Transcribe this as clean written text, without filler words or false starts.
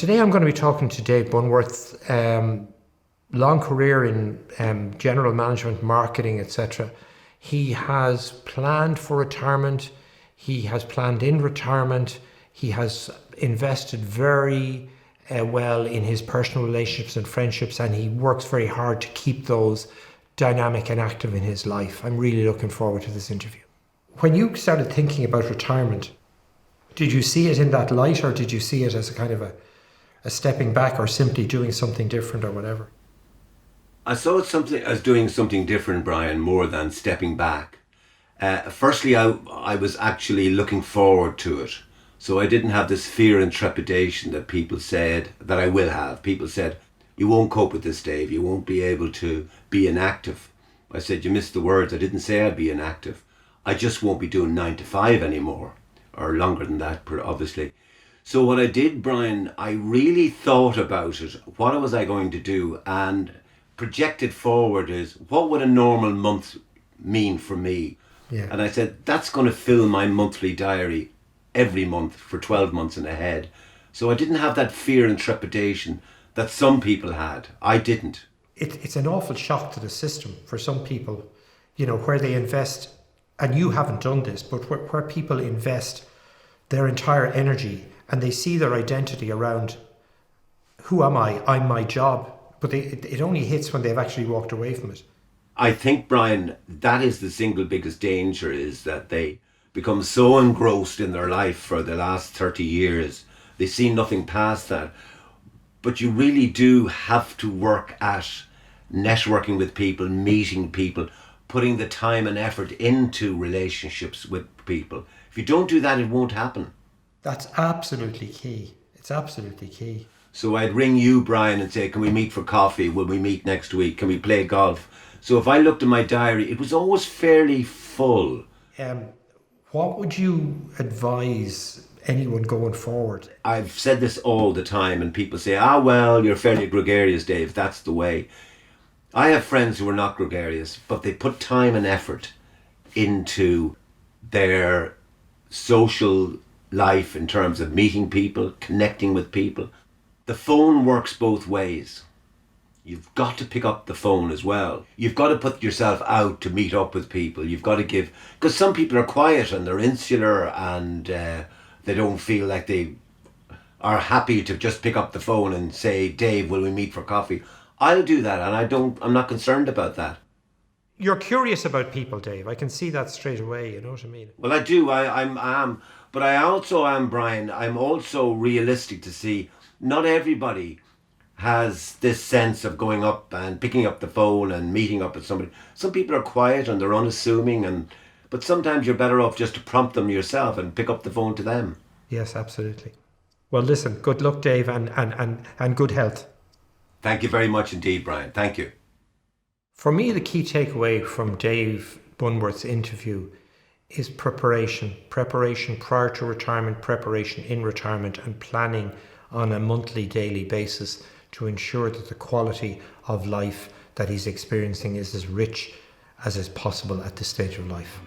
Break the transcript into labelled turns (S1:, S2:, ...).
S1: Today I'm going to be talking to Dave Bunworth, long career in general management, marketing, etc. He has planned for retirement. He has planned in retirement. He has invested very well in his personal relationships and friendships, and he works very hard to keep those dynamic and active in his life. I'm really looking forward to this interview. When you started thinking about retirement, did you see it in that light, or did you see it as a kind of a stepping back, or simply doing something different or whatever?
S2: I saw it as doing something different, Brian, more than stepping back. Firstly, I was actually looking forward to it. So I didn't have this fear and trepidation that people said that I will have. People said, you won't cope with this, Dave. You won't be able to be inactive. I said, you missed the words. I didn't say I'd be inactive. I just won't be doing 9 to 5 anymore, or longer than that, obviously. So what I did, Brian, I really thought about it. What was I going to do? And projected forward is, what would a normal month mean for me?
S1: Yeah.
S2: And I said, that's going to fill my monthly diary every month for 12 months and ahead. So I didn't have that fear and trepidation that some people had. I didn't.
S1: It's an awful shock to the system for some people, where they invest, and you haven't done this, but where people invest their entire energy and they see their identity around, who am I? I'm my job. But it only hits when they've actually walked away from it.
S2: I think, Brian, that is the single biggest danger, is that they become so engrossed in their life for the last 30 years. They see nothing past that. But you really do have to work at networking with people, meeting people, putting the time and effort into relationships with people. If you don't do that, it won't happen.
S1: That's absolutely key. It's absolutely key.
S2: So I'd ring you, Brian, and say, can we meet for coffee? Will we meet next week? Can we play golf? So if I looked at my diary, it was always fairly full.
S1: What would you advise anyone going forward?
S2: I've said this all the time, and people say, well, you're fairly gregarious, Dave. That's the way. I have friends who are not gregarious, but they put time and effort into their social life in terms of meeting people, connecting with people. The phone works both ways. You've got to pick up the phone as well. You've got to put yourself out to meet up with people. You've got to give, because some people are quiet and they're insular, and they don't feel like they are happy to just pick up the phone and say, Dave, will we meet for coffee? I'll do that, and I'm not concerned about that.
S1: You're curious about people, Dave. I can see that straight away, you know what I mean?
S2: Well, I do. I am. But I also am, Brian, I'm also realistic to see not everybody has this sense of going up and picking up the phone and meeting up with somebody. Some people are quiet and they're unassuming, but sometimes you're better off just to prompt them yourself and pick up the phone to them.
S1: Yes, absolutely. Well, listen, good luck, Dave, and good health.
S2: Thank you very much indeed, Brian. Thank you.
S1: For me, the key takeaway from Dave Bunworth's interview is preparation. Preparation prior to retirement, preparation in retirement, and planning on a monthly, daily basis to ensure that the quality of life that he's experiencing is as rich as is possible at this stage of life.